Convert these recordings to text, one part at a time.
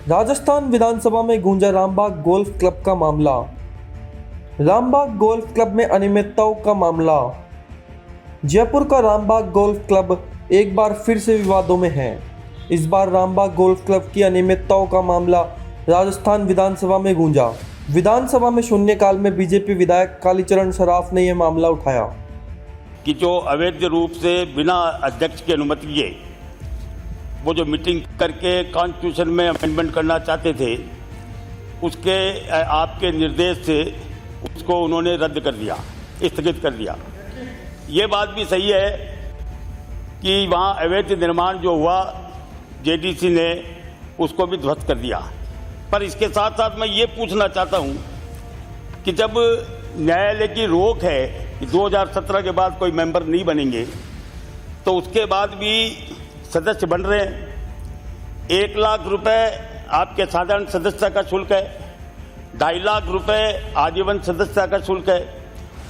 राजस्थान विधानसभा में गूंजा Rambagh golf club का मामला। रामबाग गोल्फ क्लब में अनियमितताओं का मामला। जयपुर का रामबाग गोल्फ क्लब एक बार फिर से विवादों में है। इस बार रामबाग गोल्फ क्लब की अनियमितताओं का मामला राजस्थान विधानसभा में गूंजा। विधानसभा में शून्यकाल में बीजेपी विधायक कालीचरण सराफ ने यह मामला उठाया कि जो अवैध रूप से बिना अध्यक्ष की अनुमति के वो जो मीटिंग करके कॉन्स्टिट्यूशन में अमेंडमेंट करना चाहते थे, उसके आपके निर्देश से उसको उन्होंने रद्द कर दिया, स्थगित कर दिया। ये बात भी सही है कि वहाँ अवैध निर्माण जो हुआ जेडीसी ने उसको भी ध्वस्त कर दिया। पर इसके साथ साथ मैं ये पूछना चाहता हूँ कि जब न्यायालय की रोक है कि 2017 के बाद कोई मेंबर नहीं बनेंगे, तो उसके बाद भी सदस्य बन रहे हैं। 1 लाख रुपए आपके साधारण सदस्यता का शुल्क है, 2.5 लाख रुपए आजीवन सदस्यता का शुल्क है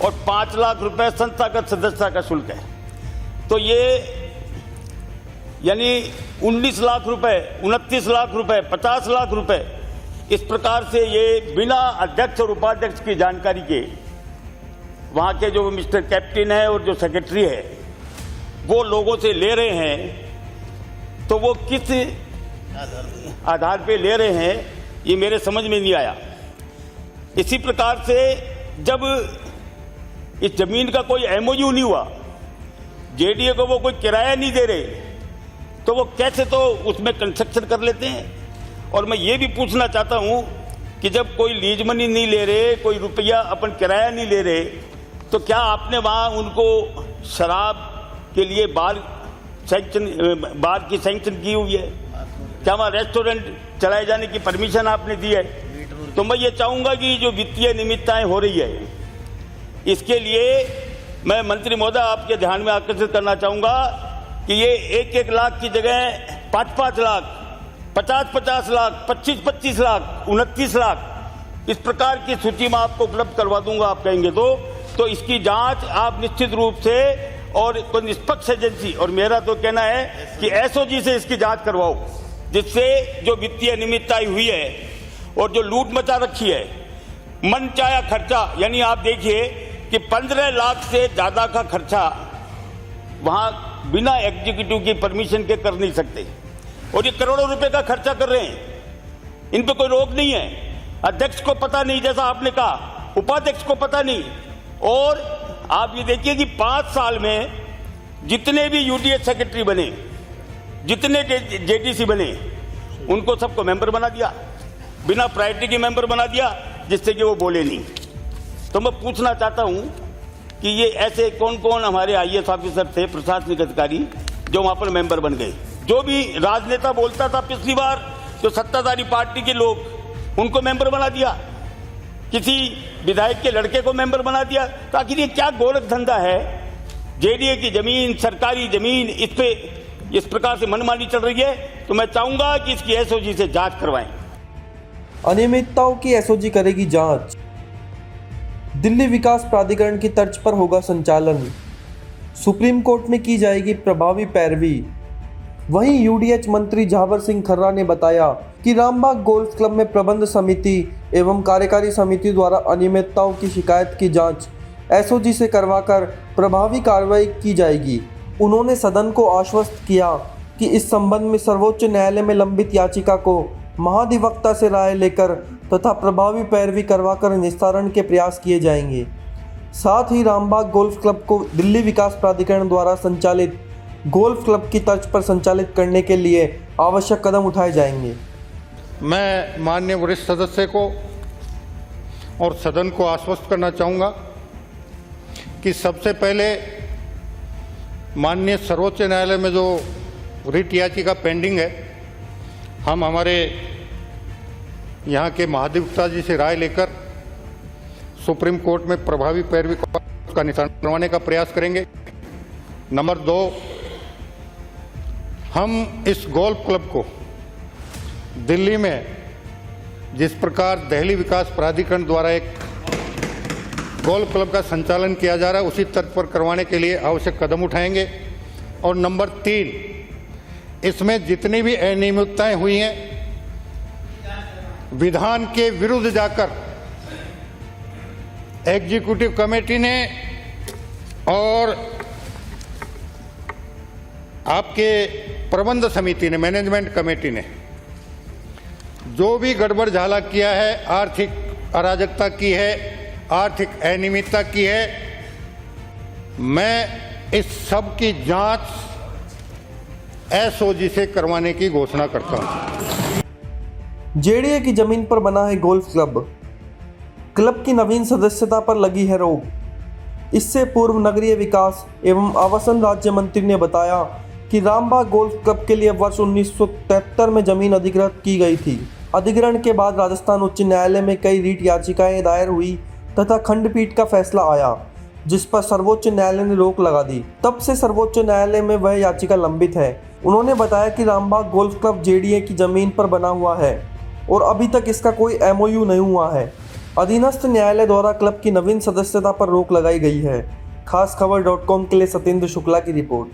और 5 लाख रुपए संस्थागत सदस्यता का शुल्क है। तो ये यानी 19 लाख रुपए, 29 लाख रुपए, 50 लाख रुपए, इस प्रकार से ये बिना अध्यक्ष और उपाध्यक्ष की जानकारी के वहाँ के जो मिस्टर कैप्टन है और जो सेक्रेटरी है वो लोगों से ले रहे हैं। तो वो किस आधार पे ले रहे हैं ये मेरे समझ में नहीं आया। इसी प्रकार से जब इस जमीन का कोई एमओयू नहीं हुआ, जेडीए को वो कोई किराया नहीं दे रहे, तो वो कैसे तो उसमें कंस्ट्रक्शन कर लेते हैं। और मैं ये भी पूछना चाहता हूँ कि जब कोई लीज मनी नहीं ले रहे, कोई रुपया अपन किराया नहीं ले रहे, तो क्या आपने वहाँ उनको शराब के लिए बार की सैंक्शन की हुई है? क्या वहाँ रेस्टोरेंट चलाए जाने की परमिशन आपने दी है? तो मैं ये चाहूँगा कि जो वित्तीय अनियमितताएं हो रही है, इसके लिए मैं मंत्री महोदय आपके ध्यान में आकर्षित करना चाहूँगा कि ये 1-1 लाख की जगह 5-5 लाख, 50-50 लाख, 25-25 लाख, 29 लाख, इस प्रकार की सूची में आपको उपलब्ध करवा दूंगा आप कहेंगे तो इसकी जांच आप निश्चित रूप से और कोई निष्पक्ष एजेंसी, और मेरा तो कहना है कि एसओजी से इसकी जांच करवाओ, जिससे जो वित्तीय अनियमितताएं हुई है और जो लूट मचा रखी है, मनचाहा खर्चा, यानी आप देखिए कि 15 लाख से ज्यादा का खर्चा वहां बिना एग्जीक्यूटिव की परमिशन के कर नहीं सकते, और ये करोड़ों रुपए का खर्चा कर रहे हैं। इन पे कोई रोक नहीं है। अध्यक्ष को पता नहीं, जैसा आपने कहा, उपाध्यक्ष को पता नहीं। और आप ये देखिए कि 5 साल में जितने भी यूडीएच सेक्रेटरी बने, जितने जेडीसी बने, उनको सबको मेंबर बना दिया, बिना प्रायोरिटी के मेंबर बना दिया, जिससे कि वो बोले नहीं। तो मैं पूछना चाहता हूं कि ये ऐसे कौन कौन हमारे आईएएस ऑफिसर थे, प्रशासनिक अधिकारी, जो वहां पर मेंबर बन गए? जो भी राजनेता बोलता था पिछली बार, जो सत्ताधारी पार्टी के लोग, उनको मेंबर बना दिया, किसी विधायक के लड़के को मेंबर बना दिया। तो आखिर ये क्या गोरख धंधा है? जेडीए की जमीन, सरकारी जमीन, इस पे इस प्रकार से मनमानी चल रही है। तो मैं चाहूंगा कि इसकी एसओजी से जांच करवाएं। अनियमितताओं की एसओजी करेगी जांच। दिल्ली विकास प्राधिकरण की तर्ज पर होगा संचालन। सुप्रीम कोर्ट में की जाएगी प्रभावी पैरवी। वहीं यूडीएच मंत्री झावर सिंह खर्रा ने बताया कि रामबाग गोल्फ क्लब में प्रबंध समिति एवं कार्यकारी समिति द्वारा अनियमितताओं की शिकायत की जांच एसओजी से करवाकर प्रभावी कार्रवाई की जाएगी। उन्होंने सदन को आश्वस्त किया कि इस संबंध में सर्वोच्च न्यायालय में लंबित याचिका को महाधिवक्ता से राय लेकर तथा प्रभावी पैरवी करवाकर निस्तारण के प्रयास किए जाएंगे। साथ ही रामबाग गोल्फ क्लब को दिल्ली विकास प्राधिकरण द्वारा संचालित गोल्फ क्लब की तर्ज पर संचालित करने के लिए आवश्यक कदम उठाए जाएंगे। मैं माननीय वरिष्ठ सदस्य को और सदन को आश्वस्त करना चाहूँगा कि सबसे पहले माननीय सर्वोच्च न्यायालय में जो रिट याचिका पेंडिंग है, हम हमारे यहाँ के महाधिवक्ता जी से राय लेकर सुप्रीम कोर्ट में प्रभावी पैरवी का निशान करवाने का प्रयास करेंगे। नंबर 2, हम इस गोल्फ क्लब को दिल्ली में जिस प्रकार दिल्ली विकास प्राधिकरण द्वारा एक गोल्फ क्लब का संचालन किया जा रहा है, उसी तर्ज पर करवाने के लिए आवश्यक कदम उठाएंगे। और नंबर 3, इसमें जितनी भी अनियमितताएं हुई हैं विधान के विरुद्ध जाकर एग्जीक्यूटिव कमेटी ने और आपके प्रबंध समिति ने, मैनेजमेंट कमेटी ने जो भी गड़बड़ झाला किया है, आर्थिक अराजकता की है, आर्थिक अनियमितता की है, मैं इस सब की जांच एसओजी से करवाने की घोषणा करता हूं। जेडीए की जमीन पर बना है गोल्फ क्लब। क्लब की नवीन सदस्यता पर लगी है रोक। इससे पूर्व नगरीय विकास एवं आवासन राज्य मंत्री ने बताया कि रामबाग गोल्फ क्लब के लिए वर्ष 1973 में जमीन अधिकृत की गई थी। अधिग्रहण के बाद राजस्थान उच्च न्यायालय में कई रीट याचिकाएं दायर हुई तथा खंडपीठ का फैसला आया, जिस पर सर्वोच्च न्यायालय ने रोक लगा दी। तब से सर्वोच्च न्यायालय में वह याचिका लंबित है। उन्होंने बताया कि रामबाग गोल्फ क्लब जेडीए की जमीन पर बना हुआ है और अभी तक इसका कोई एमओयू नहीं हुआ है। अधीनस्थ न्यायालय द्वारा क्लब की नवीन सदस्यता पर रोक लगाई गई है। खास खबर .com के लिए सत्येंद्र शुक्ला की रिपोर्ट।